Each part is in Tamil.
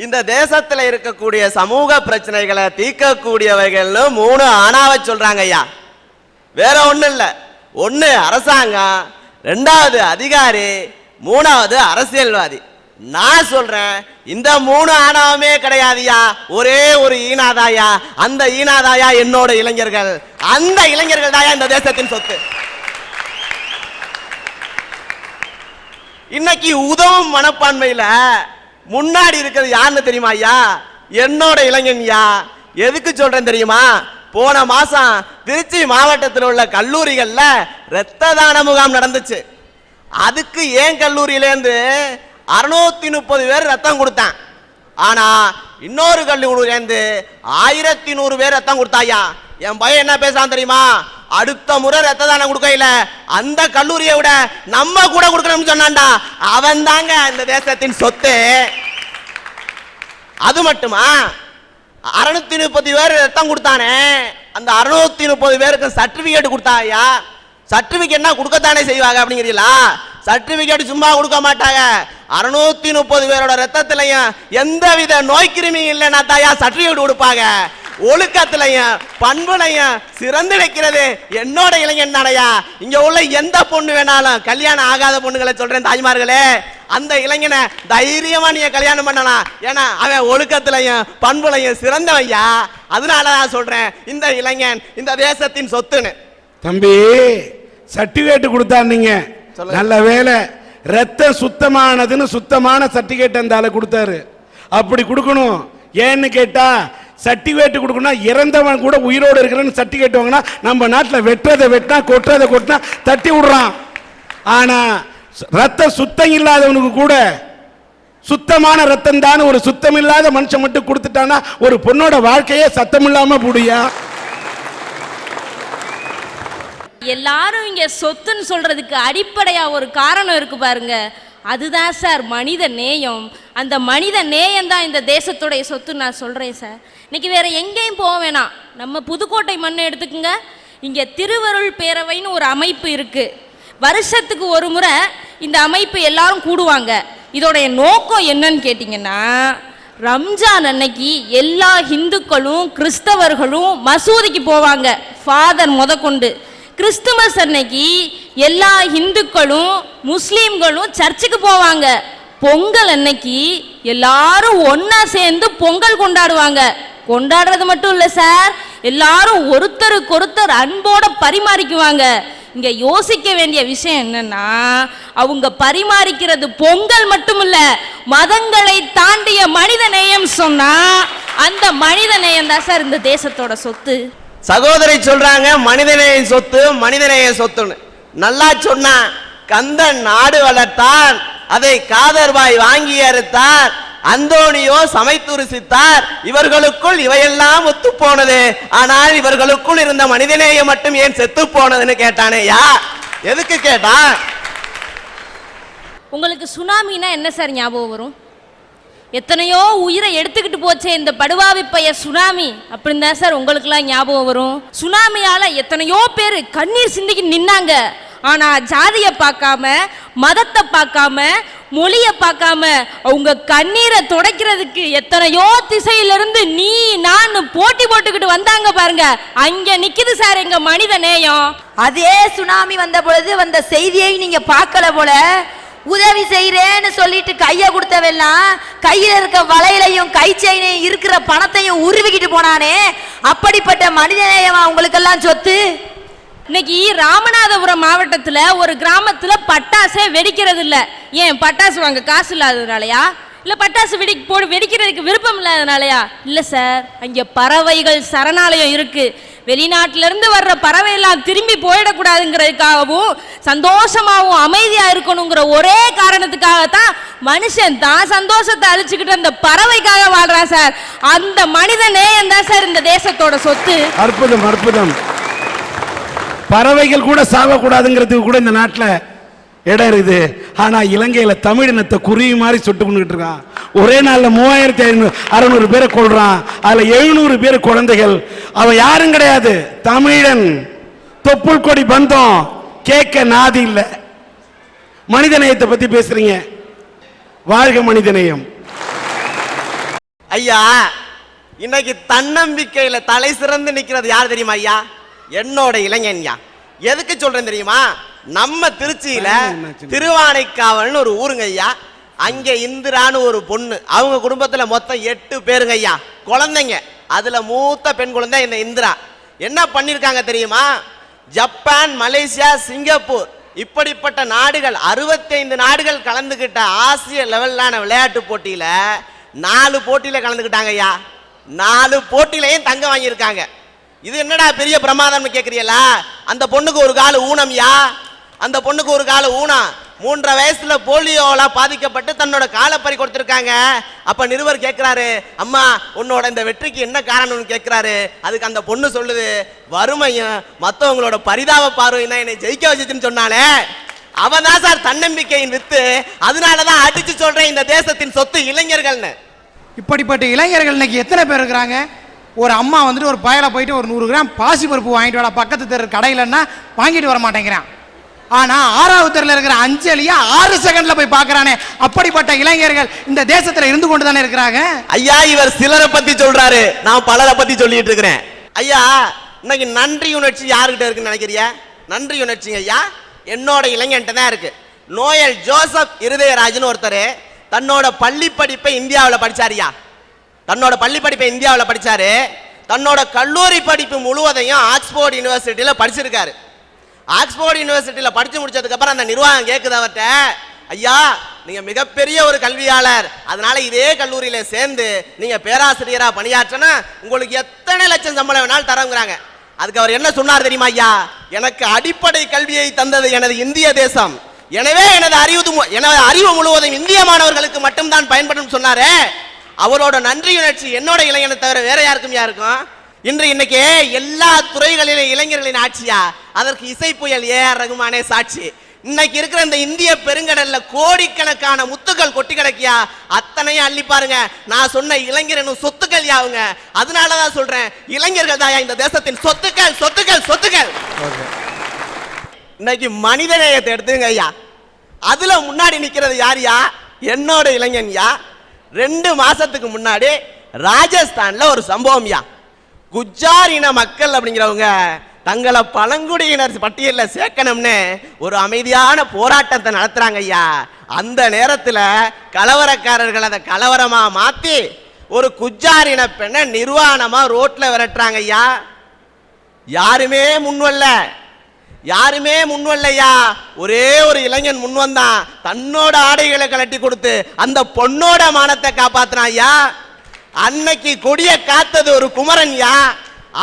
இந்த தேசத்துல இருக்கக்கூடிய சமூக பிரச்சனைகளை தீர்க்கக்கூடியவைகள்னு 3 ஆணாவை சொல்றாங்க ஐயா. வேற ஒண்ணும் இல்ல. 1 அரசாங்கம், 2வது அதிகாரி, 3வது அரசியல்வாதி. நான் சொல்றேன், இந்த 3 ஆணவமே கிடையாதுயா, ஒரே ஒரு ஈனாதாயா. அந்த ஈனாதாயா என்னோட இளைஞர்கள். அந்த இளைஞர்கள் தாயா இந்த தேசத்தின் சொத்து. இன்னைக்கு உதவும் மனப்பான்மையில முன்னாடி இருக்கிறது யாருன்னு தெரியுமா ஐயா? என்னோட இளைஞன்யா. எதுக்கு சொல்றேன் தெரியுமா? போன மாசம் திருச்சி மாவட்டத்தில் உள்ள கல்லூரிகள்ல இரத்த தான முகாம் நடந்துச்சு. அதுக்கு ஏன் கல்லூரியிலேருந்து 630 பேர் ரத்தம் கொடுத்தான். ஆனா இன்னொரு கல்லூரியிலேருந்து 1100 பேர் ரத்தம் கொடுத்தாயா. என் பையன் என்ன பேசுறான் தெரியுமா? அடுத்த முறை ரத்த தானம் கொடுக்கல, அந்த கல்லூரியை விட நம்ம கூட கொடுக்கணும்னு சொன்னான்டா. அவன் தாங்க இந்த தேசத்தின் சொத்து. அது மட்டுமா, 630 பேர் ரத்தம் கொடுத்தானே, அந்த 630 பேருக்கு சர்டிபிகேட் கொடுத்தாயா. சர்டிபிகேட்னா கொடுக்கத்தானே செய்வாங்க அப்படிங்கிறீங்களா? சர்டிபிகேட் சும்மா கொடுக்க மாட்டாங்க. 630 பேரோட ரத்தத்திலையும் எந்தவித நோய் கிருமி இல்லைன்னா தாயா சர்டிபிகேட் கொடுப்பாங்க. ஒழுக்கத்திலையும் பண்புலையும் சிறந்து நிற்கிறது என்னோட இளைஞன் தானையா. இங்க உள்ள எந்த பொண்ணு வேணாலும், கல்யாணம் ஆகாத பொண்ணுகளை சொல்றேன் தாய்மார்களே, அந்த இளைஞனை தைரியமா நீங்க கல்யாணம் பண்ணலாம். ஏன்னா அவன் ஒழுக்கத்திலையும் பண்புலையும் சிறந்தவையா. அதனாலதான் சொல்றேன், இந்த இளைஞன் இந்த தேசத்தின் சொத்துன்னு. தம்பி, சர்டிபிகேட் கொடுத்தாருங்க, நல்ல வேலை. ரத்தம் சுத்தமானதுன்னு சுத்தமான சர்டிபிகேட் அந்த ஆளு கொடுத்தாரு. அப்படி கொடுக்கணும். ஏன்னு கேட்டா, சர்டிபிகேட் கொடுக்கணும், இறந்தவன் கூட உயிரோடு இருக்கிறன்னு சர்டிபிகேட் வாங்கினா நம்ம நாட்டில் வெட்டுறதை வெட்டினா கொட்டுறதை கொட்டினா தட்டி விடுறான். ஆனா ரத்தம் சுத்தம் இல்லாதவனுக்கு கூட சுத்தமான ரத்தம் தான் ஒரு சுத்தம் இல்லாத மனுஷன் மட்டும் கொடுத்துட்டானா ஒரு பொண்ணோட வாழ்க்கையே சத்தம் இல்லாம போடியா. எல்லாரும் இங்க சொத்துன்னு சொல்றதுக்கு அடிப்படையா ஒரு காரணம் இருக்கு பாருங்க. அதுதான் சார் மனித நேயம். அந்த மனித நேயம் தான் இந்த தேசத்துடைய சொத்து நான் சொல்றேன் சார். இன்னைக்கு வேற எங்கேயும் போக வேணாம், நம்ம புதுக்கோட்டை மண்ணை எடுத்துக்குங்க. இங்க திருவருள் பேரவைன்னு ஒரு அமைப்பு இருக்கு. வருஷத்துக்கு ஒரு முறை இந்த அமைப்பு எல்லாரும் கூடுவாங்க. இதோடைய நோக்கம் என்னன்னு கேட்டிங்கன்னா, ரம்ஜான் அன்னைக்கு எல்லா இந்துக்களும் கிறிஸ்தவர்களும் மசூதிக்கு போவாங்க, ஃபாதர் முதற்கொண்டு. கிறிஸ்துமஸ் அன்னைக்கு எல்லா இந்துக்களும் முஸ்லீம்களும் சர்ச்சுக்கு போவாங்க. பொங்கல் அன்னைக்கு எல்லாரும் ஒன்னா சேர்ந்து பொங்கல் கொண்டாடுவாங்க. கொண்டாடுறது மட்டும் இல்ல சார், எல்லாரும் ஒருத்தருக்கு ஒருத்தர் அன்போட பரிமாறிக்குவாங்க. இங்க யோசிக்க வேண்டிய விஷயம் என்னன்னா, அவங்க பரிமாறிக்கிறது பொங்கல் மட்டும் இல்ல, மதங்களை தாண்டிய மனித நேயம். சொன்னா அந்த மனித நேயம் தான் சார் இந்த தேசத்தோட சொத்து. சகோதரி சொல்றாங்க மனிதநேய சொத்து, மனிதநேய சொத்துன்னு. நல்லா சொன்னா, கந்தன் நாடு வளர்த்தான், அதை காதர்பாய் வாங்கி அறுத்தார், அந்தோனியோ சமைத்து ருசித்தார், இவர்களுக்குள் இவையெல்லாம் ஒத்து போனது, ஆனால் இவர்களுக்குள் இருந்த மனிதநேயம் மட்டும் ஏன் செத்து போனதுன்னு கேட்டானே. யா எதுக்கு கேட்டா? உங்களுக்கு சுனாமினா என்ன சார் ஞாபகம் வரும்? எத்தனையோ உயிரை எடுத்துக்கிட்டு போச்சே இந்த படுவாவி பைய சுனாமி, அப்படின்னு தான் சார் உங்களுக்குலாம் ஞாபகம் வரும். சுனாமியால எத்தனையோ பேர் கண்ணீர் சிந்திக்கு நின்னாங்க. ஆனா ஜாதியை பார்க்காம, மதத்தை பார்க்காம, மொழியை பார்க்காம அவங்க கண்ணீரை துடைக்கிறதுக்கு எத்தனையோ திசையிலிருந்து நீ நான் போட்டி போட்டுக்கிட்டு வந்தாங்க பாருங்க. அங்க நிக்குது சார் எங்க மனித நேயம். அதே சுனாமி வந்த பொழுது வந்த செய்தியை நீங்க பார்க்கல போல. உதவி செய்யறேன்னு சொல்லிட்டு கைய கொடுத்தவெல்லாம் கையில இருக்க வளையலையும் கை செயினையும் இருக்கிற பணத்தையும் உருவிக்கிட்டு போனானே, அப்படிப்பட்ட மனிதநேயமா உங்களுக்கெல்லாம் சொத்து? இன்னைக்கு ராமநாதபுரம் மாவட்டத்துல ஒரு கிராமத்துல பட்டாசே வெடிக்கிறது இல்ல. ஏன்? பட்டாசு வாங்க காசு இல்லாததுனாலயா? இல்ல பட்டாசு வெடிக்கிறதுக்கு விருப்பம் இல்லாதனாலயா? இல்ல சார், அங்க பறவைகள் சரணாலயம் இருக்கு. வெளிநாட்டில இருந்து வர்ற பறவை எல்லாம் திரும்பி போயிடக்கூடாதுங்கிறதுக்காகவும் சந்தோஷமாகவும் அமைதியா இருக்கணுங்கிற ஒரே காரணத்துக்காகத்தான் மனுஷன் தான் சந்தோஷத்தை அழிச்சுக்கிட்டு அந்த பறவைக்காக வாழ்றான் சார். அந்த மனித நேயம் தான் சார் இந்த தேசத்தோட சொத்து. அற்புதம், அற்புதம். பறவைகள் கூட சாகக்கூடாதுங்கிறதுக்கு கூட இந்த நாட்டில் இடம் இருக்குது. ஆனா இலங்கையில தமிழினத்தை குருவி மாதிரி சுட்டு கொண்டுகிட்டு இருக்கான். ஒரே நாள்ல 3600 பேரை கொள்றான். அதுல 700 பேர் குழந்தைகள். அவன் யாரும் கிடையாது, தமிழன். தொப்புள் கொடி பந்தம், கேட்க நாதி இல்ல. மனிதநேயத்தை பத்தி பேசுறீங்க. வாழ்க மனிதநேயம். ஐயா, இன்னைக்கு தன்னம்பிக்கையில தலை சிறந்து நிக்கிறது யார் தெரியுமா ஐயா? என்னோட இளைஞன்யா. எதுக்கு சொல்றேன் தெரியுமா? நம்ம திருச்சியில திருவானைக்காவல்னு ஒரு ஊருங்க ஐயா. அங்க இந்திரான்னு ஒரு பொண்ணு, அவங்க குடும்பத்துல மொத்தம் 8 பேருங்க ஐயா, குழந்தைங்க. அதுல மூத்த பெண் குழந்தை இந்த இந்திரா. என்ன பண்ணிருக்காங்க தெரியுமா? ஜப்பான், மலேசியா, சிங்கப்பூர் இப்படிப்பட்ட நாடுகள் 65 நாடுகள் கலந்துகிட்ட ஆசிய லெவலான விளையாட்டு போட்டியில 4 போட்டியில கலந்துக்கிட்டாங்க ஐயா. 4 போட்டியிலையும் தங்கம் வாங்கியிருக்காங்க. இது என்னடா பெரிய பிரமாதம்னு கேக்குறீங்களா? அந்த பொண்ணுக்கு ஒரு கால ஊனம்யா. அந்த பொண்ணுக்கு ஒரு கால ஊனம். 3 வயசுல போலியோல பாதிக்கப்பட்டு தன்னோட காலை பறி கொடுத்திருக்காங்க. அப்ப நிருபர் கேட்கிறாரு, அம்மா உன்னோட இந்த வெற்றிக்கு என்ன காரணம்னு கேட்கிறாரு. அதுக்கு அந்த பொண்ணு சொல்லுது, வறுமையும் மற்றவங்களோட பரிதாப பார்வையும் தான் என்னை ஜெயிக்க வச்சுன்னு சொன்னாலே. அவன் தான் சார் தன்னம்பிக்கையின் வித்து. அதனாலதான் அடிச்சு சொல்றேன், இந்த தேசத்தின் சொத்து இளைஞர்கள்னு. இப்படிப்பட்ட இளைஞர்கள் இன்னைக்கு எத்தனை பேர் இருக்கிறாங்க? ஒரு அம்மா வந்துட்டு ஒரு பயலை போயிட்டு ஒரு 100 கிராம் பாசி பருப்பு வாங்கிட்டு வர பக்கத்து தெரு கடையிலன்னா வாங்கிட்டு வர மாட்டேங்கிறான். ஆனா 6வது தெருல இருக்கிற அஞ்சலியா 6 செகண்ட்ல போய் பாக்குறானே. அப்படிப்பட்ட இளைஞர்கள் இந்த தேசத்துல இருந்து கொண்டு தானே இருக்கிறாங்க. ஐயா, இவர் சிலரை பத்தி சொல்றாரு, நான் பலரை பத்தி சொல்லிட்டு இருக்கிறேன். ஐயா, இன்னைக்கு நன்றி உணர்ச்சி யாருக்கிட்ட இருக்குன்னு நினைக்கிறியா? நன்றி உணர்ச்சிங்க ஐயா என்னோட இளைஞன்ட்ட தான் இருக்கு. நோயல் ஜோசப் இருதயராஜன் ஒருத்தர் தன்னோட பள்ளி படிப்பை இந்தியாவில் படிச்சாரியா. தன்னோட பள்ளி படிப்பை இந்தியாவில் படிச்சாரு. தன்னோட கல்லூரி படிப்பு முழுவதையும் ஆக்ஸ்போர்ட் யூனிவர்சிட்டியில படிச்சிருக்காரு. ஆக்ஸ்போர்ட் யூனிவர்சிட்டியில படிச்சு முடிச்சதுக்கு அப்புறம் அந்த நிர்வாகம் கேக்குது அவர்கிட்ட, ஐயா நீங்க மிகப்பெரிய ஒரு கல்வியாளர், அதனால இதே கல்லூரியில சேர்ந்து நீங்க பேராசிரியரா பணியாற்றினா உங்களுக்கு எத்தனை லட்சம் சம்பளம் வேணாலும் தரங்கிறாங்க. அதுக்கு அவர் என்ன சொன்னார் தெரியுமா ஐயா? எனக்கு அடிப்படை கல்வியை தந்தது எனது இந்திய தேசம், எனவே எனது அறிவு முழுவதும் இந்திய மாணவர்களுக்கு மட்டும்தான் பயன்படும் சொன்னாரே. அவரோட நன்றி உணர்ச்சி என்னோட இளைஞனை தவிர வேற யாருக்கும் யாருக்கும்? இன்னைக்கு எல்லா துறைகளிலும் இளைஞர்களின் ஆட்சியா, அதற்கு இசை புயல் ஏஆர் ரகுமானே சாட்சி. இன்னைக்கு இருக்கிற இந்த இந்திய பெருங்கடல்ல கோடிக்கணக்கான முத்துக்கள் கொட்டி கிடக்கியா, அத்தனையும் அள்ளி பாருங்க. நான் சொன்ன இளைஞர் சொத்துக்கள் யாவுங்க. அதனாலதான் சொல்றேன், இளைஞர்கள் தான் இந்த தேசத்தின் சொத்துக்கள் சொத்துக்கள் சொத்துக்கள். இன்னைக்கு மனிதநேயத்தை எடுத்துங்க ஐயா, அதுல முன்னாடி நிக்கிறது யாரியா? என்னோட இளைஞன்யா. 2 மாசத்துக்கு முன்னாடி ராஜஸ்தான்ல ஒரு சம்பவம்யா. குஜார் இன மக்கள் அப்படிங்கிறவங்க தங்களை பழங்குடியினர் பட்டியலில் சேர்க்கணும்னு ஒரு அமைதியான போராட்டத்தை நடத்துறாங்க ஐயா. அந்த நேரத்தில் கலவரக்காரர்கள் அதை கலவரமா மாத்தி ஒரு குஜார் இன பெண்ணை நிர்வாணமா ரோட்ல விரட்டுறாங்க ஐயா. யாருமே முன்வல்லையா. ஒரே ஒரு இளைஞன் முன் வந்தான், தன்னோட ஆடைகளை கலட்டி கொடுத்து அந்த பொண்ணோட மானத்தை காப்பாத்தினான் ஐயா. அன்னைக்கு கொடிய காத்தது ஒரு குமரன்யா,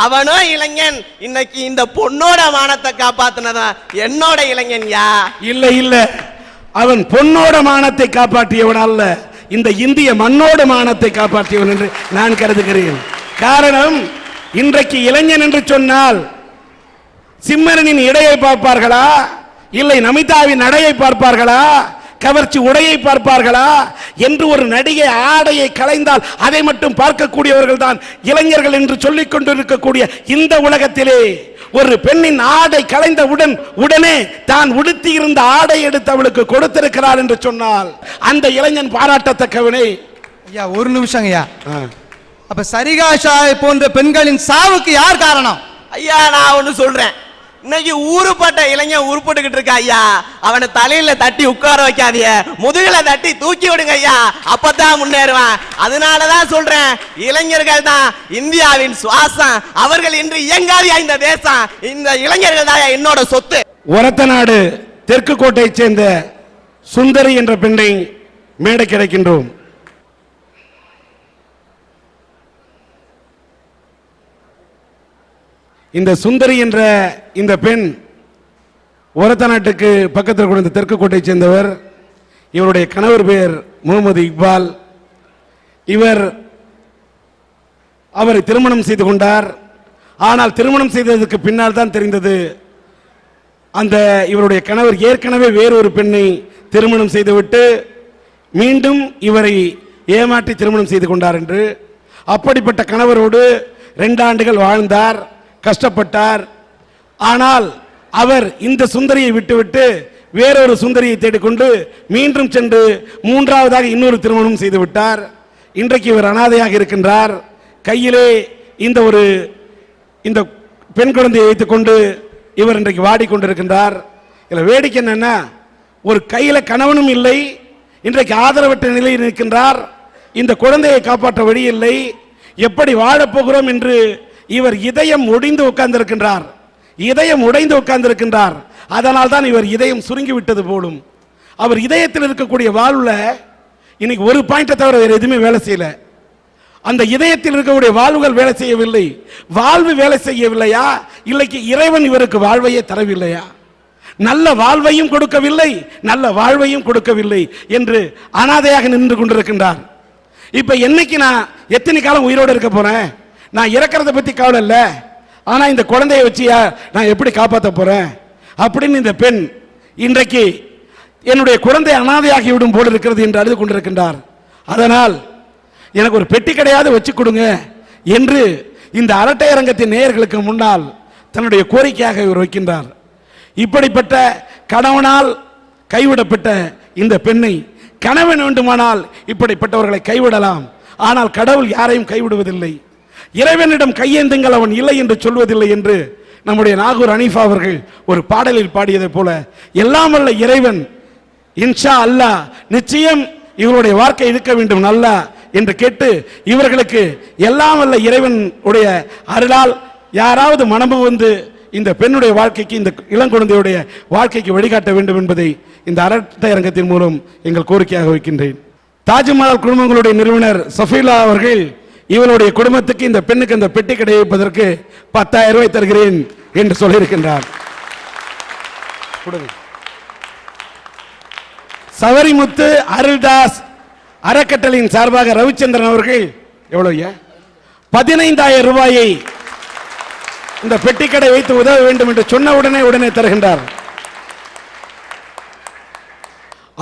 அவனோ இளைஞன். இன்னைக்கு இந்த பொண்ணோட மானத்தை காப்பாத்தினதா என்னோட இளைஞன்யா. இல்ல அவன் பொண்ணோட மானத்தை காப்பாற்றியவன் அல்ல, இந்த இந்திய மண்ணோட மானத்தை காப்பாற்றியவன் என்று நான் கருதுகிறேன். காரணம், இன்றைக்கு இளைஞன் என்று சொன்னால் சிம்மரனின் இடையை பார்ப்பார்களா, இல்லை நமிதாவின் நடையை பார்ப்பார்களா, கவர்ச்சி உடையை பார்ப்பார்களா என்று ஒரு நடிகை ஆடையை களைந்தால் அதை மட்டும் பார்க்கக்கூடியவர்கள் தான் இளைஞர்கள் என்று சொல்லிக் கொண்டிருக்கக்கூடிய இந்த உலகத்திலே ஒரு பெண்ணின் ஆடை களைந்த உடனே தான் உடுத்தி இருந்த ஆடை எடுத்து அவளுக்கு கொடுத்திருக்கிறார் என்று சொன்னால் அந்த இளைஞன் பாராட்டத்தக்கவனே. ஐயா ஒரு நிமிஷம் ஐயா, அப்ப சரிகாஷா போன்ற பெண்களின் சாவுக்கு யார் காரணம்? ஐயா நான் ஒண்ணு சொல்றேன், இன்னைக்கு ஊருப்பட்ட இளைஞன் உருப்பட்டுக்கிட்டு இருக்கா ஐயா. அவனை தலையில தட்டி உட்கார வைக்காதீங்க, முதுகுல தட்டி தூக்கி விடுங்க ஐயா, அப்பதான் முன்னேறுவான். அதனாலதான் சொல்றேன், இளைஞர்கள் தான் இந்தியாவின் சுவாசம். அவர்கள் இன்று இயங்காதியா இந்த தேசம். இந்த இளைஞர்கள் தான் என்னோட சொத்து. ஒரத்தநாடு தெற்கு கோட்டையை சேர்ந்த சுந்தரி என்ற பெண்ணை மேடை கிடைக்கின்றோம். இந்த சுந்தரி என்ற இந்த பெண் ஒரத்தநாட்டுக்கு பக்கத்தில் கூட தெற்கு கோட்டையை சேர்ந்தவர். இவருடைய கணவர் பெயர் முகமது இக்பால். அவரை திருமணம் செய்து கொண்டார். ஆனால் திருமணம் செய்ததற்கு பின்னால் தான் தெரிந்தது அந்த இவருடைய கணவர் ஏற்கனவே வேறொரு பெண்ணை திருமணம் செய்துவிட்டு மீண்டும் இவரை ஏமாற்றி திருமணம் செய்து கொண்டார் என்று. அப்படிப்பட்ட கணவரோடு 2 ஆண்டுகள் வாழ்ந்தார், கஷ்டப்பட்டார். ஆனால் அவர் இந்த சுந்தரியை விட்டுவிட்டு வேறொரு சுந்தரியை தேடிக்கொண்டு மீண்டும் சென்று 3ஆவதாக இன்னொரு திருமணம் செய்து விட்டார். இன்றைக்கு இவர் அனாதையாக இருக்கின்றார். கையிலே இந்த பெண் குழந்தையை வைத்துக்கொண்டு இவர் இன்றைக்கு வாடிக்கொண்டிருக்கின்றார். இதில் வேடிக்கை என்னன்னா, ஒரு கையில கணவனும் இல்லை, இன்றைக்கு ஆதரவற்ற நிலையில் நிற்கின்றார். இந்த குழந்தையை காப்பாற்ற வழி இல்லை, எப்படி வாழப்போகிறோம் என்று இவர் இதயம் ஒடிந்து உட்கார்ந்திருக்கின்றார். இதயம் உடைந்து உட்கார்ந்திருக்கின்றார். அதனால் தான் இவர் இதயம் சுருங்கி விட்டது போலும். அவர் இதயத்தில் இருக்கக்கூடிய வாழ்வுல இன்னைக்கு ஒரு பாயிண்டை தவிர வேறு எதுவுமே வேலை செய்யல. அந்த இதயத்தில் இருக்கக்கூடிய வாழ்வுகள் வேலை செய்யவில்லை. வாழ்வு வேலை செய்யவில்லையா, இல்லைக்கு இறைவன் இவருக்கு வாழ்வையே தரவில்லையா? நல்ல வாழ்வையும் கொடுக்கவில்லை, நல்ல வாழ்வையும் கொடுக்கவில்லை என்று அனாதையாக நின்று கொண்டிருக்கின்றார். இப்ப என்னைக்கு நான் எத்தனை காலம் உயிரோடு இருக்க போறேன்? நான் இறக்கிறத பத்தி கவலை இல்லை, ஆனா இந்த குழந்தையை வச்சியா நான் எப்படி காப்பாற்ற போறேன் அப்படின்னு இந்த பெண் இன்றைக்கு என்னுடைய குழந்தை அனாதையாகி விடும் போல இருக்கிறது என்று அழுது கொண்டிருக்கின்றார். அதனால் எனக்கு ஒரு பெட்டி கிடையாது வச்சு கொடுங்க என்று இந்த அரட்டை அரங்கத்தின் நேயர்களுக்கு முன்னால் தன்னுடைய கோரிக்கையாக இவர் வைக்கின்றார். இப்படிப்பட்ட கணவனால் கைவிடப்பட்ட இந்த பெண்ணை கணவன் வேண்டுமானால் இப்படிப்பட்டவர்களை கைவிடலாம், ஆனால் கடவுள் யாரையும் கைவிடுவதில்லை. இறைவனிடம் கையேந்துங்கள், அவன் இல்லை என்று சொல்வதில்லை என்று நம்முடைய நாகூர் அனீஃபா அவர்கள் ஒரு பாடலில் பாடியதை போல எல்லாம் வல்ல இறைவன் இன்ஷா அல்லாஹ் நிச்சயம் இவருடைய வாழ்க்கை இருக்க வேண்டும் நல்லா என்று கேட்டு இவர்களுக்கு எல்லாம் வல்ல இறைவன் உடைய அருளால் யாராவது மனமு வந்து இந்த பெண்ணுடைய வாழ்க்கைக்கு, இந்த இளங்குழந்தையுடைய வாழ்க்கைக்கு வழிகாட்ட வேண்டும் என்பதை இந்த அரட்டை அரங்கத்தின் மூலம் எங்கள் கோரிக்கையாக வைக்கின்றேன். தாஜ்மஹால் குடும்பங்களுடைய நிறுவனர் சஃபீலா அவர்கள் இவருடைய குடும்பத்துக்கு இந்த பெண்ணுக்கு அந்த பெட்டி கடை வைப்பதற்கு 10,000 ரூபாய் தருகிறேன் என்று சொல்லியிருக்கின்றார். சவரிமுத்து அருள்தாஸ் அறக்கட்டளையின் சார்பாக ரவிச்சந்திரன் அவர்கள் எவ்வளவு 15,000 ரூபாயை இந்த பெட்டிக்கடை வைத்து உதவ வேண்டும் என்று சொன்ன உடனே தருகின்றார்.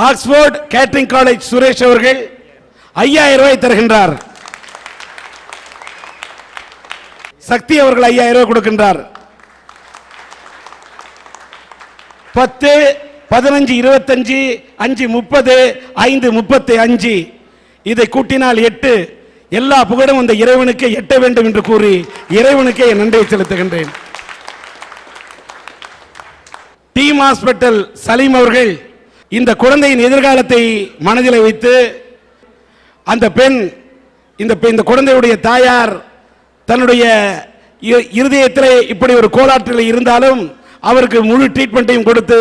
ஆக்ஸ்போர்ட் கேட்டரிங் காலேஜ் சுரேஷ் அவர்கள் 5,000 ரூபாய் தருகின்றார். சக்தி அவர்கள் 5,000 ரூபாய் கொடுக்கின்றார். 10, 15, 25, 5, 30, 5, 35 இதை கூட்டினால் 8. எல்லா புகழும் அந்த இறைவனுக்கு எட்ட வேண்டும் என்று கூறி இறைவனுக்கே நன்றியை செலுத்துகின்றேன். டீம் ஹாஸ்பிட்டல் சலீம் அவர்கள் இந்த குழந்தையின் எதிர்காலத்தை மனதில் வைத்து அந்த பெண் இந்த குழந்தையுடைய தாயார் தன்னுடைய இருதயத்திலே இப்படி ஒரு கோளாற்றில் இருந்தாலும் அவருக்கு முழு ட்ரீட்மெண்ட்டையும் கொடுத்து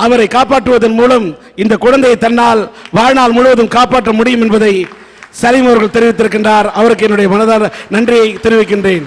அவரை காப்பாற்றுவதன் மூலம் இந்த குழந்தையை தன்னால் வாழ்நாள் முழுவதும் காப்பாற்ற முடியும் என்பதை சலீம் அவர்கள் தெரிவித்திருக்கின்றார். அவருக்கு என்னுடைய மனதார நன்றியை தெரிவிக்கின்றேன்.